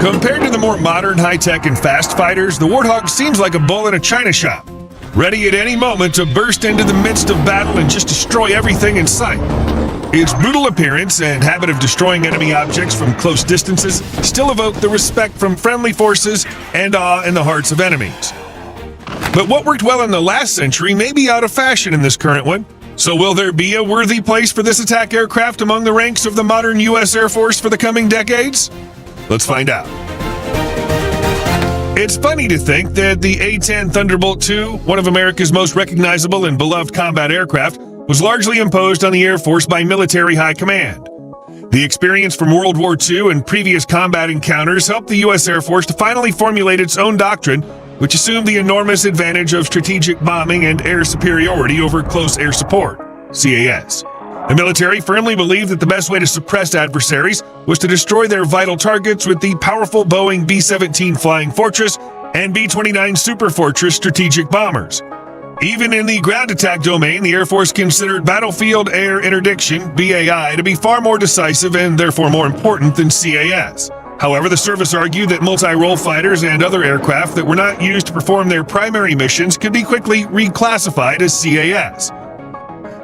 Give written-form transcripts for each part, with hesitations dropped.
Compared to the more modern, high-tech, and fast fighters, the Warthog seems like a bull in a china shop, ready at any moment to burst into the midst of battle and just destroy everything in sight. Its brutal appearance and habit of destroying enemy objects from close distances still evoke the respect from friendly forces and awe in the hearts of enemies. But what worked well in the last century may be out of fashion in this current one. So will there be a worthy place for this attack aircraft among the ranks of the modern U.S. Air Force for the coming decades? Let's find out. It's funny to think that the A-10 Thunderbolt II, one of America's most recognizable and beloved combat aircraft, was largely imposed on the Air Force by military high command. The experience from World War II and previous combat encounters helped the U.S. Air Force to finally formulate its own doctrine, which assumed the enormous advantage of strategic bombing and air superiority over close air support, CAS. The military firmly believed that the best way to suppress adversaries was to destroy their vital targets with the powerful Boeing B-17 Flying Fortress and B-29 Super Fortress strategic bombers. Even in the ground attack domain, the Air Force considered battlefield air interdiction, BAI, to be far more decisive and therefore more important than CAS. However, the service argued that multi-role fighters and other aircraft that were not used to perform their primary missions could be quickly reclassified as CAS.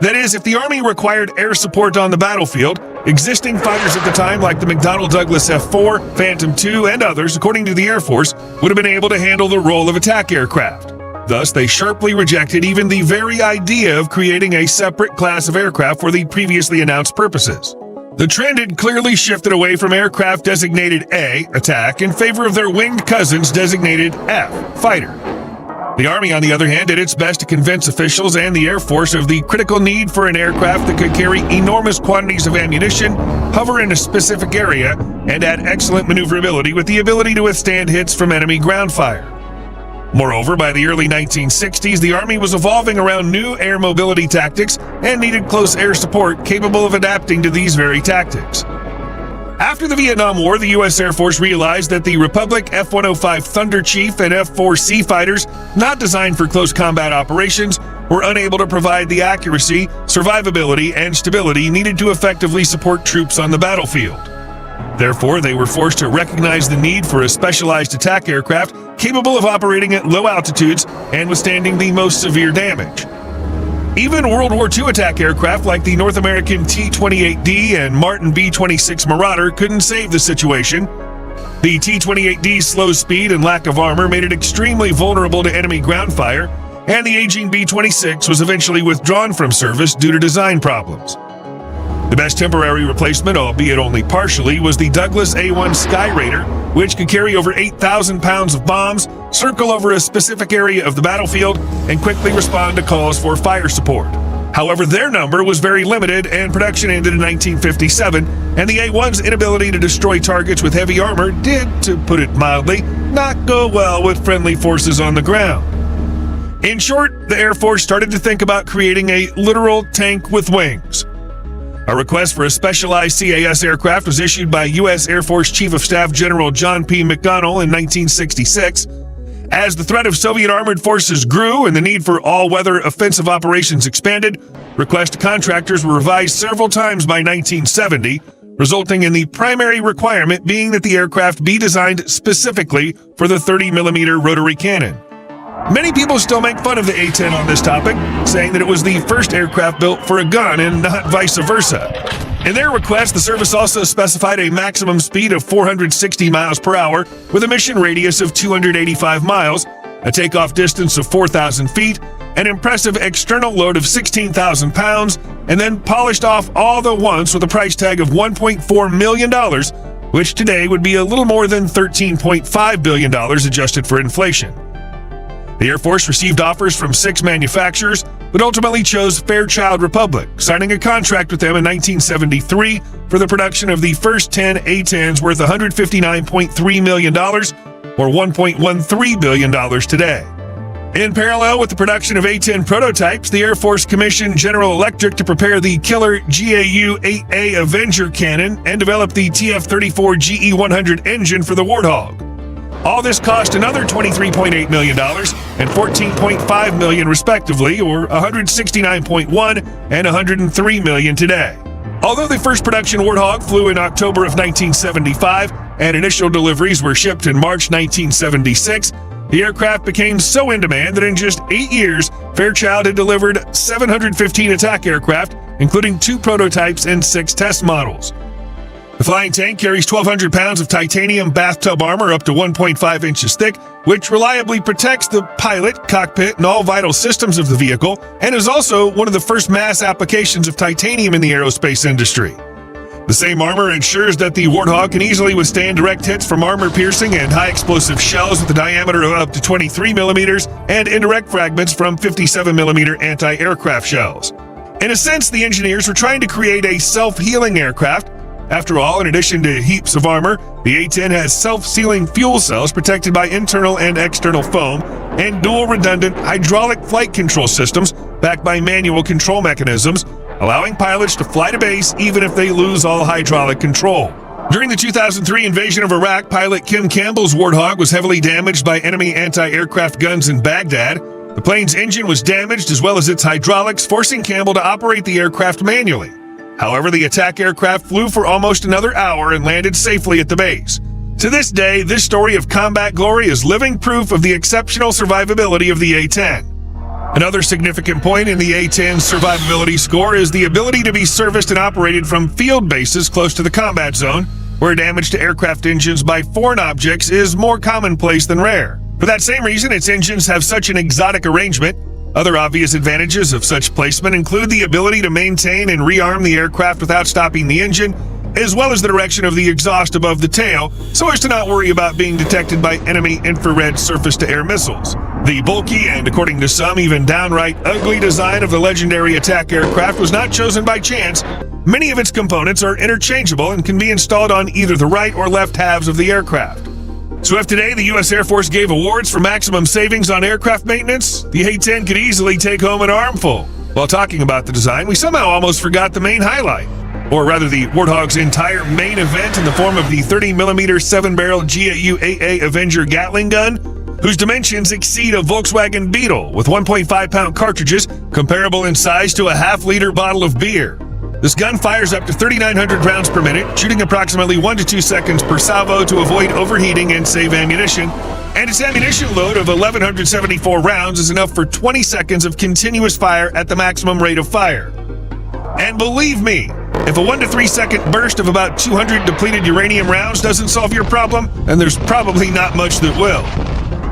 That is, if the Army required air support on the battlefield, existing fighters at the time like the McDonnell Douglas F-4, Phantom II, and others, according to the Air Force, would have been able to handle the role of attack aircraft. Thus, they sharply rejected even the very idea of creating a separate class of aircraft for the previously announced purposes. The trend had clearly shifted away from aircraft designated A, attack, in favor of their winged cousins designated F, fighter. The Army, on the other hand, did its best to convince officials and the Air Force of the critical need for an aircraft that could carry enormous quantities of ammunition, hover in a specific area, and add excellent maneuverability with the ability to withstand hits from enemy ground fire. Moreover, by the early 1960s, the Army was evolving around new air mobility tactics and needed close air support capable of adapting to these very tactics. After the Vietnam War, the U.S. Air Force realized that the Republic F-105 Thunder Chief and F-4C fighters, not designed for close combat operations, were unable to provide the accuracy, survivability, and stability needed to effectively support troops on the battlefield. Therefore, they were forced to recognize the need for a specialized attack aircraft capable of operating at low altitudes and withstanding the most severe damage. Even World War II attack aircraft like the North American T-28D and Martin B-26 Marauder couldn't save the situation. The T-28D's slow speed and lack of armor made it extremely vulnerable to enemy ground fire, and the aging B-26 was eventually withdrawn from service due to design problems. The best temporary replacement, albeit only partially, was the Douglas A-1 Skyraider, which could carry over 8,000 pounds of bombs, circle over a specific area of the battlefield, and quickly respond to calls for fire support. However, their number was very limited, and production ended in 1957, and the A-1's inability to destroy targets with heavy armor did, to put it mildly, not go well with friendly forces on the ground. In short, the Air Force started to think about creating a literal tank with wings. A request for a specialized CAS aircraft was issued by U.S. Air Force Chief of Staff General John P. McDonnell in 1966. As the threat of Soviet armored forces grew and the need for all-weather offensive operations expanded, requests to contractors were revised several times by 1970, resulting in the primary requirement being that the aircraft be designed specifically for the 30mm rotary cannon. Many people still make fun of the A-10 on this topic, saying that it was the first aircraft built for a gun and not vice versa. In their request, the service also specified a maximum speed of 460 miles per hour with a mission radius of 285 miles, a takeoff distance of 4,000 feet, an impressive external load of 16,000 pounds, and then polished off all at once with a price tag of $1.4 million, which today would be a little more than $13.5 billion adjusted for inflation. The Air Force received offers from 6 manufacturers, but ultimately chose Fairchild Republic, signing a contract with them in 1973 for the production of the first 10 A-10s worth $159.3 million, or $1.13 billion today. In parallel with the production of A-10 prototypes, the Air Force commissioned General Electric to prepare the killer GAU-8A Avenger cannon and develop the TF-34 GE-100 engine for the Warthog. All this cost another $23.8 million and $14.5 million respectively, or $169.1 and $103 million today. Although the first production Warthog flew in October of 1975, and initial deliveries were shipped in March 1976, the aircraft became so in demand that in just 8 years, Fairchild had delivered 715 attack aircraft, including 2 prototypes and 6 test models. The flying tank carries 1,200 pounds of titanium bathtub armor up to 1.5 inches thick, which reliably protects the pilot, cockpit, and all vital systems of the vehicle, and is also one of the first mass applications of titanium in the aerospace industry. The same armor ensures that the Warthog can easily withstand direct hits from armor-piercing and high-explosive shells with a diameter of up to 23 millimeters and indirect fragments from 57 millimeter anti-aircraft shells. In a sense, the engineers were trying to create a self-healing aircraft. After all, in addition to heaps of armor, the A-10 has self-sealing fuel cells protected by internal and external foam and dual redundant hydraulic flight control systems backed by manual control mechanisms, allowing pilots to fly to base even if they lose all hydraulic control. During the 2003 invasion of Iraq, pilot Kim Campbell's Warthog was heavily damaged by enemy anti-aircraft guns in Baghdad. The plane's engine was damaged as well as its hydraulics, forcing Campbell to operate the aircraft manually. However, the attack aircraft flew for almost another hour and landed safely at the base. To this day, this story of combat glory is living proof of the exceptional survivability of the A-10. Another significant point in the A-10's survivability score is the ability to be serviced and operated from field bases close to the combat zone, where damage to aircraft engines by foreign objects is more commonplace than rare. For that same reason, its engines have such an exotic arrangement. Other obvious advantages of such placement include the ability to maintain and rearm the aircraft without stopping the engine, as well as the direction of the exhaust above the tail, so as to not worry about being detected by enemy infrared surface-to-air missiles. The bulky and, according to some, even downright ugly design of the legendary attack aircraft was not chosen by chance. Many of its components are interchangeable and can be installed on either the right or left halves of the aircraft. So if today the U.S. Air Force gave awards for maximum savings on aircraft maintenance, the A-10 could easily take home an armful. While talking about the design, we somehow almost forgot the main highlight. Or rather, the Warthog's entire main event in the form of the 30mm 7-barrel GAU-AA Avenger Gatling gun, whose dimensions exceed a Volkswagen Beetle with 1.5-pound cartridges comparable in size to a half-liter bottle of beer. This gun fires up to 3,900 rounds per minute, shooting approximately 1 to 2 seconds per salvo to avoid overheating and save ammunition, and its ammunition load of 1,174 rounds is enough for 20 seconds of continuous fire at the maximum rate of fire. And believe me, if a 1 to 3 second burst of about 200 depleted uranium rounds doesn't solve your problem, then there's probably not much that will.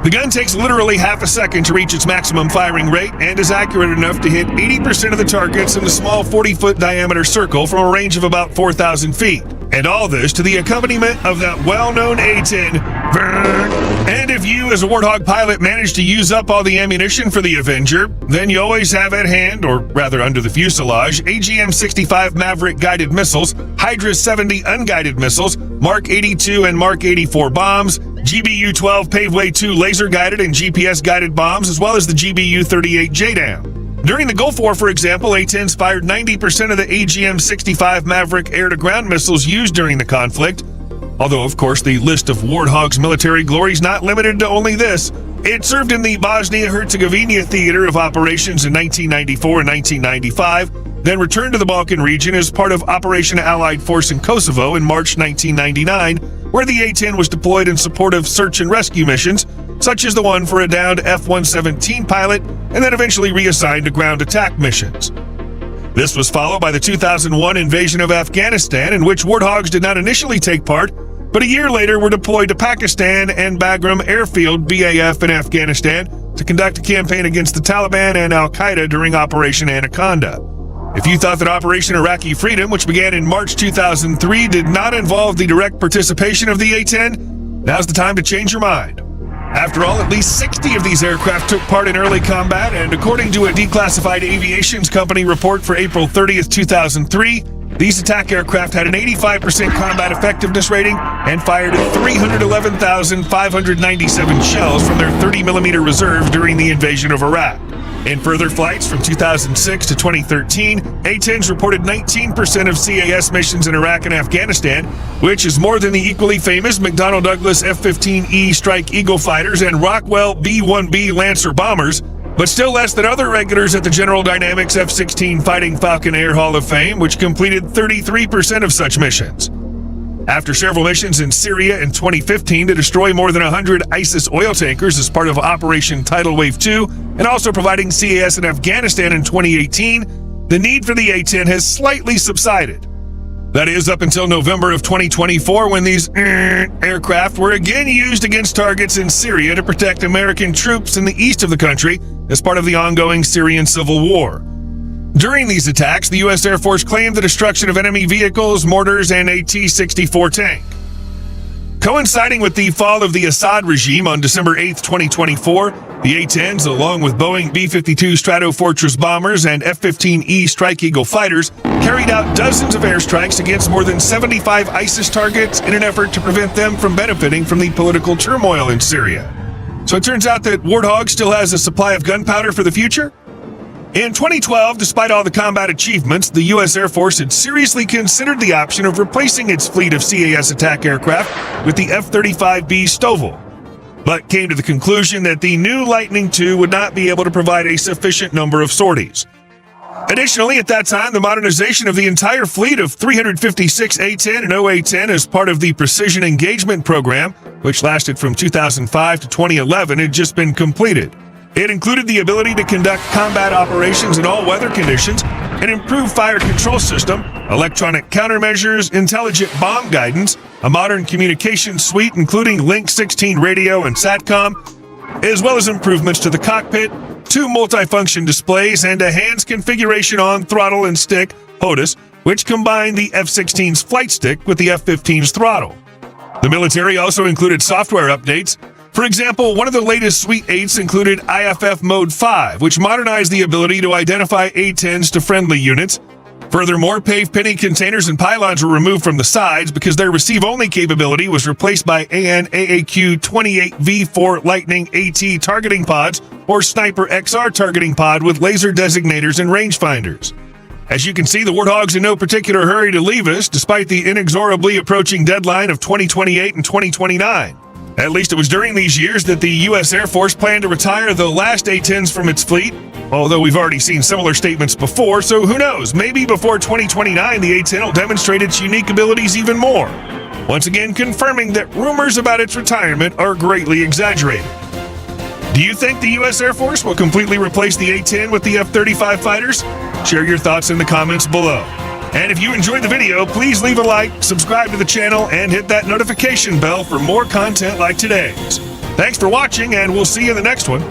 The gun takes literally half a second to reach its maximum firing rate and is accurate enough to hit 80% of the targets in a small 40-foot diameter circle from a range of about 4,000 feet. And all this to the accompaniment of that well-known A-10. And if you, as a Warthog pilot, manage to use up all the ammunition for the Avenger, then you always have at hand, or rather under the fuselage, AGM-65 Maverick guided missiles, Hydra 70 unguided missiles, Mark 82 and Mark 84 bombs, GBU-12 Paveway 2 laser-guided and GPS-guided bombs, as well as the GBU-38 JDAM. During the Gulf War, for example, A-10s fired 90% of the AGM-65 Maverick air-to-ground missiles used during the conflict. Although, of course, the list of Warthog's military glory is not limited to only this. It served in the Bosnia-Herzegovina theater of operations in 1994 and 1995, then returned to the Balkan region as part of Operation Allied Force in Kosovo in March 1999, where the A-10 was deployed in support of search and rescue missions, such as the one for a downed F-117 pilot, and then eventually reassigned to ground attack missions. This was followed by the 2001 invasion of Afghanistan, in which Warthogs did not initially take part, but a year later were deployed to Pakistan and Bagram Airfield, BAF, in Afghanistan to conduct a campaign against the Taliban and Al-Qaeda during Operation Anaconda. If you thought that Operation Iraqi Freedom, which began in March 2003, did not involve the direct participation of the A-10, now's the time to change your mind. After all, at least 60 of these aircraft took part in early combat, and according to a declassified aviations company report for April 30th, 2003, these attack aircraft had an 85% combat effectiveness rating and fired 311,597 shells from their 30mm reserve during the invasion of Iraq. In further flights from 2006 to 2013, A-10s reported 19% of CAS missions in Iraq and Afghanistan, which is more than the equally famous McDonnell Douglas F-15E Strike Eagle fighters and Rockwell B-1B Lancer bombers, but still less than other regulars at the General Dynamics F-16 Fighting Falcon Air Hall of Fame, which completed 33% of such missions. After several missions in Syria in 2015 to destroy more than 100 ISIS oil tankers as part of Operation Tidal Wave 2, and also providing CAS in Afghanistan in 2018, the need for the A-10 has slightly subsided. That is, up until November of 2024, when these aircraft were again used against targets in Syria to protect American troops in the east of the country as part of the ongoing Syrian civil war. During these attacks, the U.S. Air Force claimed the destruction of enemy vehicles, mortars, and a T-64 tank. Coinciding with the fall of the Assad regime on December 8, 2024, the A-10s, along with Boeing B-52 Stratofortress bombers and F-15E Strike Eagle fighters, carried out dozens of airstrikes against more than 75 ISIS targets in an effort to prevent them from benefiting from the political turmoil in Syria. So it turns out that Warthog still has a supply of gunpowder for the future? In 2012, despite all the combat achievements, the U.S. Air Force had seriously considered the option of replacing its fleet of CAS attack aircraft with the F-35B Stovall, but came to the conclusion that the new Lightning II would not be able to provide a sufficient number of sorties. Additionally, at that time, the modernization of the entire fleet of 356 A-10 and OA-10 as part of the Precision Engagement Program, which lasted from 2005 to 2011, had just been completed. It included the ability to conduct combat operations in all weather conditions, an improved fire control system, electronic countermeasures, intelligent bomb guidance, a modern communication suite including Link 16 radio and SATCOM, as well as improvements to the cockpit, 2 multifunction displays, and a hands configuration on throttle and stick, HOTUS, which combined the F-16's flight stick with the F-15's throttle. The military also included software updates. For example, one of the latest Suite 8s included IFF Mode 5, which modernized the ability to identify A-10s to friendly units. Furthermore, pave penny containers and pylons were removed from the sides because their receive-only capability was replaced by AN/AAQ-28V4 Lightning AT targeting pods or Sniper XR targeting pod with laser designators and rangefinders. As you can see, the Warthog's in no particular hurry to leave us, despite the inexorably approaching deadline of 2028 and 2029. At least it was during these years that the U.S. Air Force planned to retire the last A-10s from its fleet, although we've already seen similar statements before, so who knows, maybe before 2029 the A-10 will demonstrate its unique abilities even more. Once again confirming that rumors about its retirement are greatly exaggerated. Do you think the U.S. Air Force will completely replace the A-10 with the F-35 fighters? Share your thoughts in the comments below. And if you enjoyed the video, please leave a like, subscribe to the channel, and hit that notification bell for more content like today's. Thanks for watching, and we'll see you in the next one.